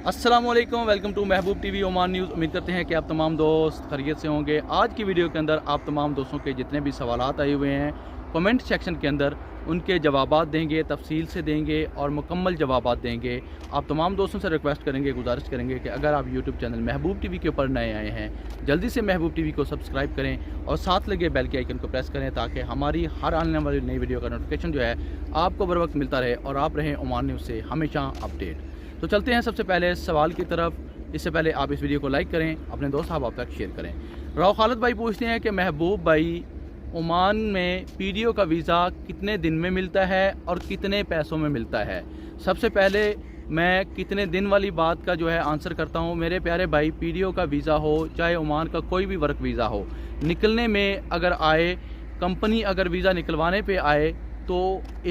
अस्सलामुअलैकुम, welcome to Mehboob TV Oman news. उम्मीद करते हैं कि आप तमाम दोस्त खैरियत से होंगे। आज की वीडियो के अंदर आप तमाम दोस्तों के जितने भी सवालात आए हुए हैं कमेंट सेक्शन के अंदर उनके जवाबात देंगे, तफसील से देंगे और मुकम्मल जवाबात देंगे। आप तमाम दोस्तों से रिक्वेस्ट करेंगे, गुजारिश करेंगे कि अगर आप यूट्यूब चैनल महबूब टीवी के ऊपर नए आए हैं जल्दी से महबूब टीवी को सब्सक्राइब करें और साथ लगे बेल के आइकन को प्रेस करें ताकि हमारी हर आने वाली नई वीडियो का नोटिफिकेशन जो है आपको बर वक्त मिलता रहे और आप रहें ओमान न्यूज़ से हमेशा अपडेट। तो चलते हैं सबसे पहले सवाल की तरफ। इससे पहले आप इस वीडियो को लाइक करें, अपने दोस्त आप तक शेयर करें। राव खालिद भाई पूछते हैं कि महबूब भाई, ओमान में पीडीओ का वीज़ा कितने दिन में मिलता है और कितने पैसों में मिलता है? सबसे पहले मैं कितने दिन वाली बात का जो है आंसर करता हूँ। मेरे प्यारे भाई, पीडीओ का वीज़ा हो चाहे ओमान का कोई भी वर्क वीज़ा हो, निकलने में अगर आए, कंपनी अगर वीज़ा निकलवाने पे आए तो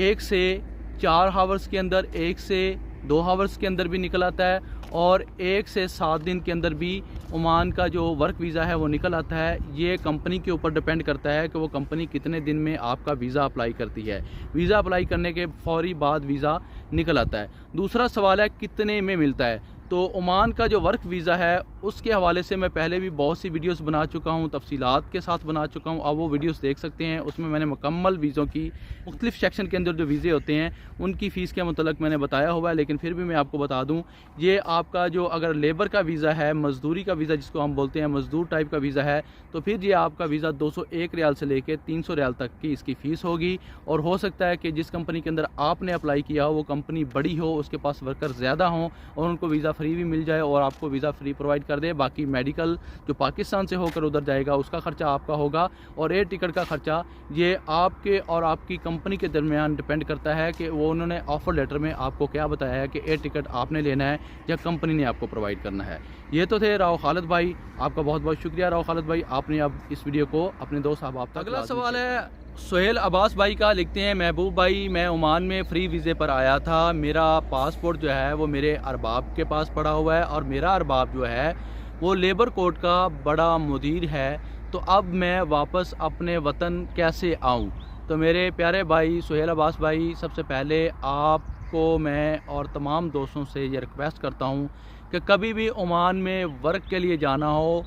1 से 4 हावर्स के अंदर, 1 से 2 हावर्स के अंदर भी निकल आता है और 1 से 7 दिन के अंदर भी ओमान का जो वर्क वीज़ा है वो निकल आता है। ये कंपनी के ऊपर डिपेंड करता है कि वो कंपनी कितने दिन में आपका वीज़ा अप्लाई करती है। वीज़ा अप्लाई करने के फौरी बाद वीज़ा निकल आता है। दूसरा सवाल है कितने में मिलता है। तो ओमान का जो वर्क वीज़ा है उसके हवाले से मैं पहले भी बहुत सी वीडियोस बना चुका हूं, तफसीलात के साथ बना चुका हूं। आप वो वीडियोस देख सकते हैं, उसमें मैंने मुकम्मल वीज़ों की मुख्तलिफ सेक्शन के अंदर जो वीज़े होते हैं उनकी फ़ीस के मतलब मैंने बताया हुआ है। लेकिन फिर भी मैं आपको बता दूं, ये आपका जो अगर लेबर का वीज़ा है, मज़दूरी का वीज़ा जिसको हम बोलते हैं, मज़दूर टाइप का वीज़ा है, तो फिर ये आपका वीज़ा 201 रियाल से लेकर 300 रियाल तक की इसकी फ़ीस होगी। और हो सकता है कि जिस कंपनी के अंदर आपने अप्लाई किया हो वो कंपनी बड़ी हो, उसके पास वर्कर ज़्यादा हों और उनको वीज़ा फ्री भी मिल जाए और आपको वीज़ा फ्री प्रोवाइड कर दे। बाकी मेडिकल जो पाकिस्तान से होकर उधर जाएगा उसका ख़र्चा आपका होगा और एयर टिकट का ख़र्चा ये आपके और आपकी कंपनी के दरमियान डिपेंड करता है कि वो उन्होंने ऑफ़र लेटर में आपको क्या बताया है कि एयर टिकट आपने लेना है या कंपनी ने आपको प्रोवाइड करना है। ये तो थे राव खालिद भाई, आपका बहुत बहुत शुक्रिया राव खालिद भाई, आपने अब इस वीडियो को अपने दोस्त आप तक। अगला सवाल है सोहेल अब्बास भाई का। लिखते हैं, महबूब भाई, मैं ओमान में फ्री वीज़े पर आया था। मेरा पासपोर्ट जो है वो मेरे अरबाब के पास पड़ा हुआ है और मेरा अरबाब जो है वो लेबर कोर्ट का बड़ा मुदीर है। तो अब मैं वापस अपने वतन कैसे आऊं? तो मेरे प्यारे भाई सोहेल अब्बास भाई, सबसे पहले आपको मैं और तमाम दोस्तों से ये रिक्वेस्ट करता हूं कि कभी भी ओमान में वर्क के लिए जाना हो,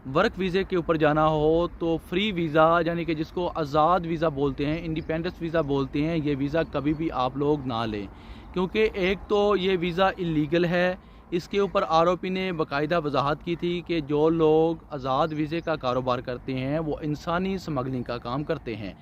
वर्क वीज़े के ऊपर जाना हो, तो फ्री वीज़ा यानी कि जिसको आज़ाद वीज़ा बोलते हैं, इंडिपेंडेंस वीज़ा बोलते हैं, ये वीज़ा कभी भी आप लोग ना लें। क्योंकि एक तो ये वीज़ा इलीगल है। इसके ऊपर आरोपी ने बाकायदा वजाहत की थी कि जो लोग आज़ाद वीज़े का कारोबार करते हैं वो इंसानी स्मगलिंग का काम करते हैं।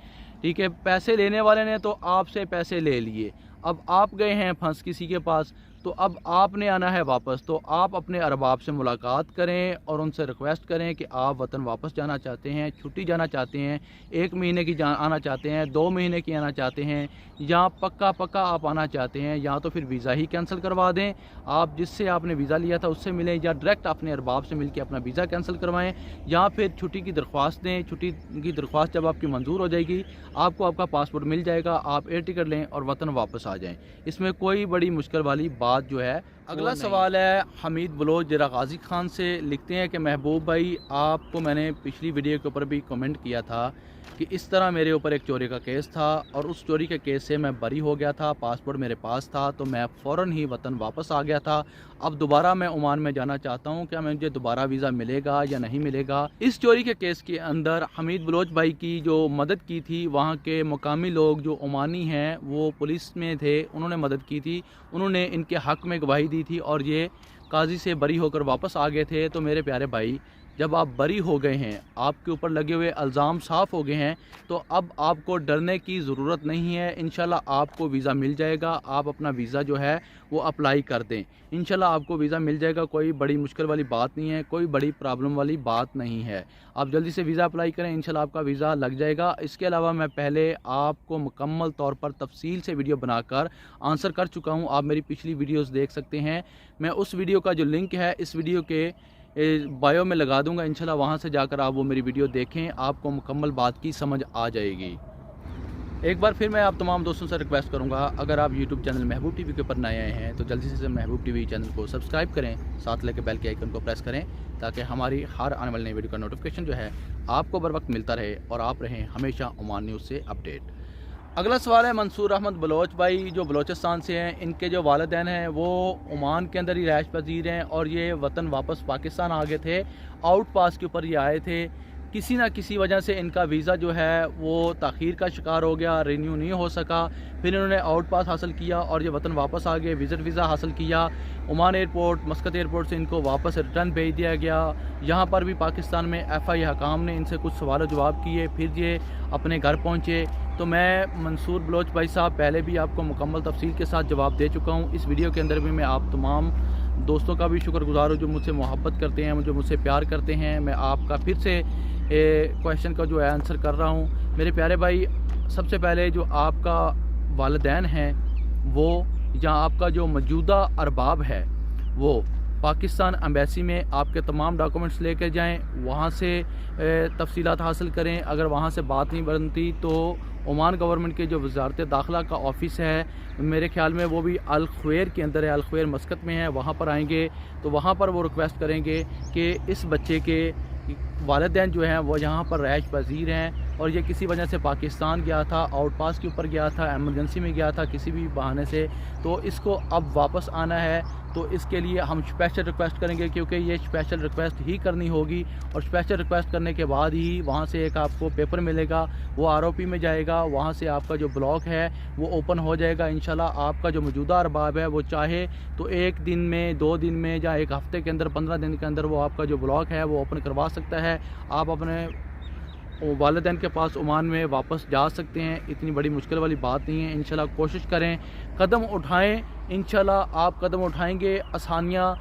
ठीक है, पैसे लेने वाले ने तो आपसे पैसे ले लिए, अब आप गए हैं फंस किसी के पास, तो अब आपने आना है वापस। तो आप अपने अरबाब से मुलाकात करें और उनसे रिक्वेस्ट करें कि आप वतन वापस जाना चाहते हैं, छुट्टी जाना चाहते हैं, 1 महीने की आना चाहते हैं, 2 महीने की आना चाहते हैं, या पक्का आप आना चाहते हैं, या तो फिर वीज़ा ही कैंसिल करवा दें। आप जिससे आपने वीज़ा लिया था उससे मिलें या डायरेक्ट अपने अरबाब से मिलकर अपना वीज़ा कैंसिल करवाएं, या फिर छुट्टी की दरख्वास्त दें। छुट्टी की दरख्वास्त जब आपकी मंजूर हो जाएगी आपको आपका पासपोर्ट मिल जाएगा, आप एयर टिकट लें और वतन वापस आ जाएं। इसमें कोई बड़ी मुश्किल वाली बात जो है। अगला सवाल है हमीद बलोच जरा गाजी खान से। लिखते हैं कि महबूब भाई, आपको मैंने पिछली वीडियो के ऊपर भी कमेंट किया था कि इस तरह मेरे ऊपर एक चोरी का केस था और उस चोरी के केस से मैं बरी हो गया था, पासपोर्ट मेरे पास था, तो मैं फ़ौरन ही वतन वापस आ गया था। अब दोबारा मैं ओमान में जाना चाहता हूं, क्या मुझे दोबारा वीज़ा मिलेगा या नहीं मिलेगा? इस चोरी के केस के अंदर हमीद बलोच भाई की जो मदद की थी, वहाँ के मुकामी लोग जो ओमानी हैं वो पुलिस में थे, उन्होंने मदद की थी, उन्होंने इनके हक़ में गवाही दी थी और ये काजी से बरी होकर वापस आ गए थे। तो मेरे प्यारे भाई, जब आप बरी हो गए हैं, आपके ऊपर लगे हुए इल्ज़ाम साफ़ हो गए हैं, तो अब आपको डरने की ज़रूरत नहीं है। इंशाल्लाह आपको वीज़ा मिल जाएगा। आप अपना वीज़ा जो है वो अप्लाई कर दें, इंशाल्लाह आपको वीज़ा मिल जाएगा। कोई बड़ी मुश्किल वाली बात नहीं है, कोई बड़ी प्रॉब्लम वाली बात नहीं है। आप जल्दी से वीज़ा अप्लाई करें, इंशाल्लाह आपका वीज़ा लग जाएगा। इसके अलावा मैं पहले आपको मुकम्मल तौर पर तफसील से वीडियो बनाकर आंसर कर चुका हूँ। आप मेरी पिछली वीडियोज़ देख सकते हैं। मैं उस वीडियो का जो लिंक है इस वीडियो के बायो में लगा दूंगा, इंशाल्लाह वहां से जाकर आप वो मेरी वीडियो देखें, आपको मुकम्मल बात की समझ आ जाएगी। एक बार फिर मैं आप तमाम दोस्तों से रिक्वेस्ट करूंगा, अगर आप यूट्यूब चैनल महबूब टीवी के ऊपर नए आए हैं तो जल्दी से महबूब टीवी चैनल को सब्सक्राइब करें, साथ लेके बेल के आइकन को प्रेस करें ताकि हमारी हर आने वाली नई वीडियो का नोटिफिकेशन जो है आपको बर वक्त मिलता रहे और आप रहें हमेशा ओमान न्यूज़ से अपडेट। اگلا سوال ہے منصور احمد بلوچ بھائی جو بلوچستان سے ہیں، ان کے جو والدین ہیں وہ عمان کے اندر ہی رہائش پذیر ہیں اور یہ وطن واپس پاکستان آ گئے تھے، آؤٹ پاس کے اوپر یہ آئے تھے، کسی نہ کسی وجہ سے ان کا ویزا جو ہے وہ تاخیر کا شکار ہو گیا، رینیو نہیں ہو سکا، پھر انہوں نے آؤٹ پاس حاصل کیا اور یہ وطن واپس آ گئے، وزٹ ویزا حاصل کیا، عمان ایئرپورٹ مسقط ایئرپورٹ سے ان کو واپس ریٹرن بھیج دیا گیا، یہاں پر بھی پاکستان میں ایف آئی حکام نے ان سے کچھ سوال و جواب کیے، پھر یہ اپنے گھر پہنچے۔ تو میں منصور بلوچ بھائی صاحب پہلے بھی آپ کو مکمل تفصیل کے ساتھ جواب دے چکا ہوں، اس ویڈیو کے اندر بھی میں آپ تمام دوستوں کا بھی شکر گزار ہوں جو مجھ سے محبت کرتے ہیں، جو مجھ سے پیار کرتے ہیں۔ میں آپ کا پھر سے کویشچن کا جو ہے آنسر کر رہا ہوں۔ میرے پیارے بھائی، سب سے پہلے جو آپ کا والدین ہیں وہ یا آپ کا جو موجودہ ارباب ہے وہ پاکستان ایمبیسی میں آپ کے تمام ڈاکومنٹس لے کے جائیں، وہاں سے تفصیلات حاصل کریں۔ اگر وہاں سے بات نہیں بنتی تو عمان گورنمنٹ کے جو وزارت داخلہ کا آفس ہے، میرے خیال میں وہ بھی الخویر کے اندر ہے، الخویر مسقط میں ہے، وہاں پر آئیں گے تو وہاں پر وہ ریکویسٹ کریں گے کہ اس بچے کے والدین جو ہیں وہ یہاں پر رہائش پذیر ہیں اور یہ کسی وجہ سے پاکستان گیا تھا، آؤٹ پاس کے اوپر گیا تھا، ایمرجنسی میں گیا تھا کسی بھی بہانے سے، تو اس کو اب واپس آنا ہے۔ تو اس کے لیے ہم اسپیشل ریکویسٹ کریں گے، کیونکہ یہ اسپیشل ریکویسٹ ہی کرنی ہوگی اور اسپیشل ریکویسٹ کرنے کے بعد ہی وہاں سے ایک آپ کو پیپر ملے گا، وہ آر او پی میں جائے گا، وہاں سے آپ کا جو بلاک ہے وہ اوپن ہو جائے گا انشاءاللہ۔ آپ کا جو موجودہ ارباب ہے وہ چاہے تو 1 دن میں، 2 دن میں یا 1 ہفتے کے اندر، 15 دن کے اندر وہ آپ کا جو بلاک ہے وہ اوپن کروا سکتا ہے، آپ اپنے والدین کے پاس عمان میں واپس جا سکتے ہیں۔ اتنی بڑی مشکل والی بات نہیں ہے، انشاءاللہ کوشش کریں، قدم اٹھائیں، انشاءاللہ آپ قدم اٹھائیں گے، آسانیاں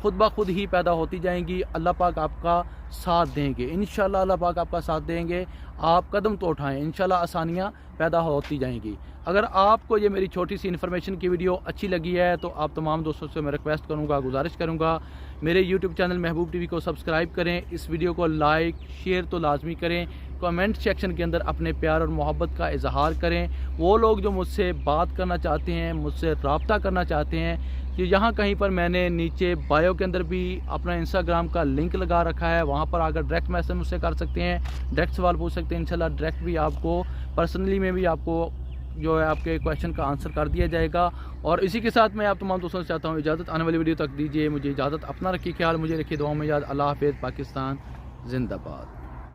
خود بخود ہی پیدا ہوتی جائیں گی، اللہ پاک آپ کا ساتھ دیں گے، انشاءاللہ اللہ پاک آپ کا ساتھ دیں گے، آپ قدم تو اٹھائیں، انشاءاللہ آسانیاں پیدا ہوتی جائیں گی۔ اگر آپ کو یہ میری چھوٹی سی انفارمیشن کی ویڈیو اچھی لگی ہے تو آپ تمام دوستوں سے میں ریکویسٹ کروں گا، گزارش کروں گا، میرے یوٹیوب چینل محبوب ٹی وی کو سبسکرائب کریں، اس ویڈیو کو لائک شیئر تو لازمی کریں، کمنٹ سیکشن کے اندر اپنے پیار اور محبت کا اظہار کریں۔ وہ لوگ جو مجھ سے بات کرنا چاہتے ہیں، مجھ سے رابطہ کرنا چاہتے ہیں، کہ یہاں کہیں پر میں نے نیچے بایو کے اندر بھی اپنا انسٹاگرام کا لنک لگا رکھا ہے، وہاں پر اگر ڈائریکٹ میسج مجھ سے کر سکتے ہیں، ڈائریکٹ سوال پوچھ سکتے ہیں، انشاءاللہ ڈائریکٹ بھی آپ کو پرسنلی میں بھی آپ کو جو ہے آپ کے کویشچن کا آنسر کر دیا جائے گا۔ اور اسی کے ساتھ میں آپ تمام دوستوں سے چاہتا ہوں اجازت، آنے والی ویڈیو تک دیجیے مجھے اجازت، اپنا رکھیے خیال، مجھے رکھیے دعاؤں میں یاد۔ اللہ حافظ، پاکستان زندہ باد۔